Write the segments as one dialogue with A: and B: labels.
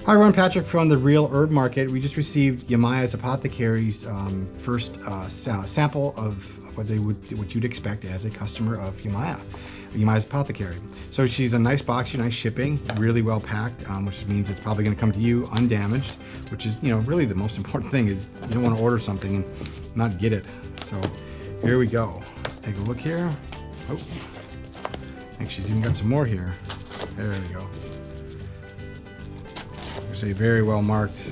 A: Hi everyone, Patrick from the Real Herb Market. We just received Yemaya's Apothecary's first sample of what you'd expect as a customer of Yemaya's Apothecary. So she's a nice box, nice shipping, really well packed, which means it's probably going to come to you undamaged, which is, really the most important thing. Is you don't want to order something and not get it. So here we go. Let's take a look here. Oh, I think she's even got some more here. There we go. Say very well marked.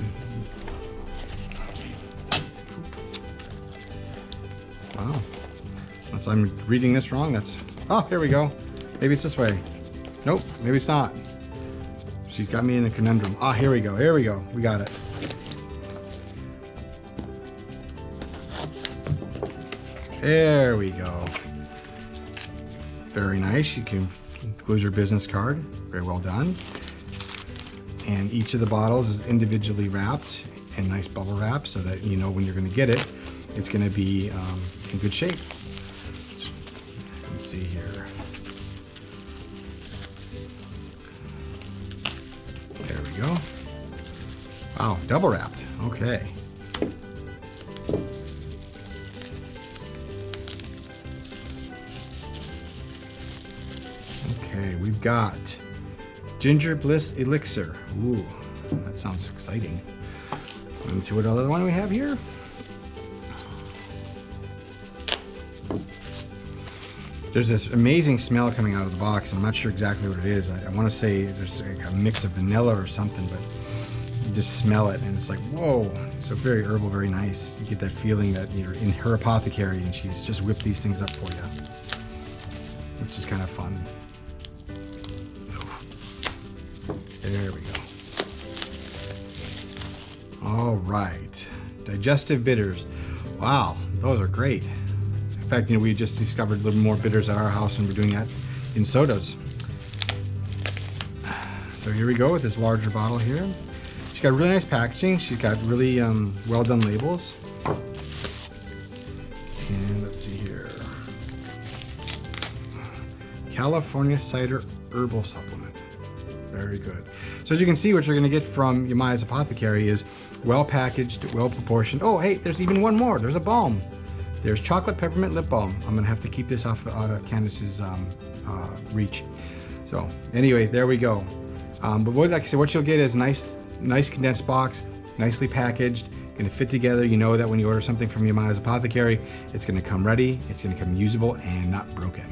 A: Wow. Unless I'm reading this wrong, that's... Oh, here we go. Maybe it's this way. Nope, maybe it's not. She's got me in a conundrum. Ah, here we go. Here we go. We got it. There we go. Very nice. You can include your business card. Very well done. And each of the bottles is individually wrapped and nice bubble wrap so that you know when you're going to get it, it's going to be in good shape. Let's see here. There we go. Wow, double wrapped. Okay. Okay, we've got Ginger Bliss Elixir. Ooh, that sounds exciting. Let's see what other one we have here. There's this amazing smell coming out of the box, and I'm not sure exactly what it is. I want to say there's like a mix of vanilla or something, but you just smell it, and it's like, whoa. So very herbal, very nice. You get that feeling that you're in her apothecary, and she's just whipped these things up for you, which is kind of fun. There we go. All right, digestive bitters. Wow, those are great. In fact, we just discovered a little more bitters at our house, and we're doing that in sodas. So here we go with this larger bottle here. She's got really nice packaging. She's got really well done labels. And let's see here. California Cider Herbal Supplement. Very good. So as you can see, what you're going to get from Yemaya's Apothecary is well packaged, well proportioned. Oh, hey, there's even one more. There's a balm. There's chocolate peppermint lip balm. I'm going to have to keep this out of Candace's reach. So anyway, there we go. But like I said, what you'll get is nice condensed box, nicely packaged, going to fit together. You know that when you order something from Yemaya's Apothecary, it's going to come ready, it's going to come usable and not broken.